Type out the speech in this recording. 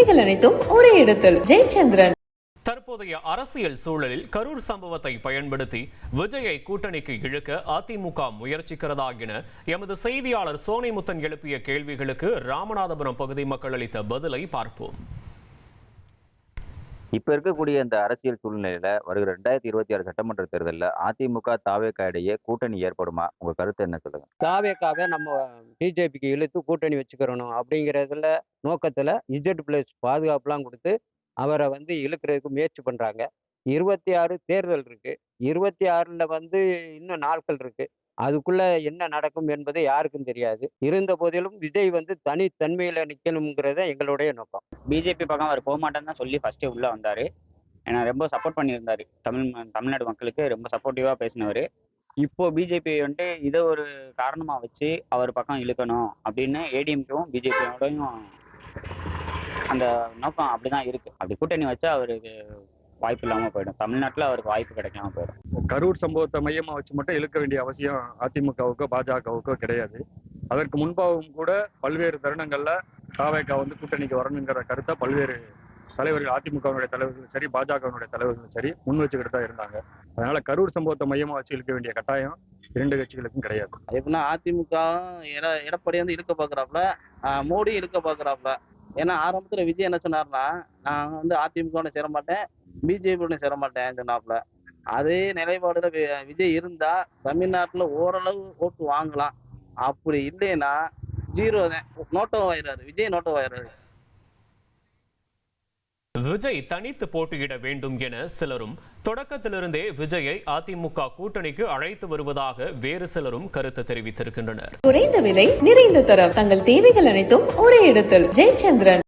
தேவைகள் அனைத்தும் ஒரே இடத்தில். ஜெயச்சந்திரன். தற்போதைய அரசியல் சூழலில் கரூர் சம்பவத்தை பயன்படுத்தி விஜயை கூட்டணிக்கு இழுக்க அதிமுக முயற்சிக்கிறதா என எமது செய்தியாளர் சோனிமுத்தன் எழுப்பிய கேள்விகளுக்கு ராமநாதபுரம் பகுதி மக்கள் அளித்த பதிலை பார்ப்போம். இப்ப இருக்கக்கூடிய இந்த அரசியல் சூழ்நிலையில வருகிற 2026 சட்டமன்ற தேர்தலில் அதிமுக தாவேகா இடையே கூட்டணி ஏற்படுமா? உங்க கருத்து என்ன சொல்லுங்க. தாவேகாவை நம்ம பிஜேபிக்கு இழுத்து கூட்டணி வச்சுக்கிறணும் அப்படிங்கிறதுல நோக்கத்துல Z+ பாதுகாப்புலாம் கொடுத்து அவரை இழுக்கிறதுக்கு முயற்சி பண்றாங்க. 26 தேர்தல் இருக்கு. 26ல இன்னும் நாட்கள் இருக்கு. அதுக்குள்ள என்ன நடக்கும் என்பது யாருக்கும் தெரியாது. இருந்த போதிலும் விஜய் தனித்தன்மையில நிக்கணுங்கிறத எங்களுடைய நோக்கம். பிஜேபி பக்கம் அவர் போக மாட்டேன்னு தான் சொல்லி ஃபர்ஸ்ட் உள்ள வந்தாரு. ஏன்னா ரொம்ப சப்போர்ட் பண்ணியிருந்தாரு. தமிழ்நாடு மக்களுக்கு ரொம்ப சப்போர்ட்டிவா பேசினவர். இப்போ பிஜேபி இதை ஒரு காரணமா வச்சு அவர் பக்கம் இழுக்கணும் அப்படின்னு ஏடிஎம்கேவும் பிஜேபியோடையும் அந்த நோக்கம் அப்படிதான் இருக்கு. அப்படி கூட்டணி வச்சா அவருக்கு வாய்ப்பு இல்லாம போயிடும். தமிழ்நாட்டில் அவருக்கு வாய்ப்பு கிடைக்காம போயிடும். கரூர் சம்பவத்தை மையமா வச்சு மட்டும் இழுக்க வேண்டிய அவசியம் அதிமுகவுக்கோ பாஜகவுக்கோ கிடையாது. அதற்கு முன்பாகவும் கூட பல்வேறு தருணங்கள்ல தாவேகா கூட்டணிக்கு வரணுங்கிற கருத்தை பல்வேறு தலைவர்கள், அதிமுகவினுடைய தலைவர்களும் சரி, பாஜகவினுடைய தலைவர்களும் சரி முன் வச்சுக்கிட்டு தான் இருந்தாங்க. அதனால கரூர் சம்பவத்தை மையமா வச்சு இழுக்க வேண்டிய கட்டாயம் இரண்டு கட்சிகளுக்கும் கிடையாது. எப்படின்னா அதிமுக எடப்பாடி இழுக்க பாக்குறாப்புல, மோடி இழுக்க பாக்குறாப்புல. ஏன்னா ஆரம்பத்துல விஜய் என்ன சொன்னார்னா, நான் அதிமுக சேர மாட்டேன், பிஜேபி சேர மாட்டேன் சொன்னாப்புல. அதே நிலைப்பாடுல விஜய் இருந்தா தமிழ்நாட்டுல ஓரளவு ஓட்டு வாங்கலாம். அப்படி இல்லைன்னா 0 தான். நோட்டோ ஆயிடுறாரு விஜய், நோட்டோ ஆயிடுறாரு. விஜய் தனித்து போட்டியிட வேண்டும் என சிலரும், தொடக்கத்திலிருந்தே விஜயை அதிமுக கூட்டணிக்கு அழைத்து வருவதாக வேறு சிலரும் கருத்து தெரிவித்திருக்கின்றனர். குறைந்த விலை, நிறைந்த தரம். தங்கள் தேவைகள் அனைத்தும் ஒரே இடத்தில். ஜெயச்சந்திரன்.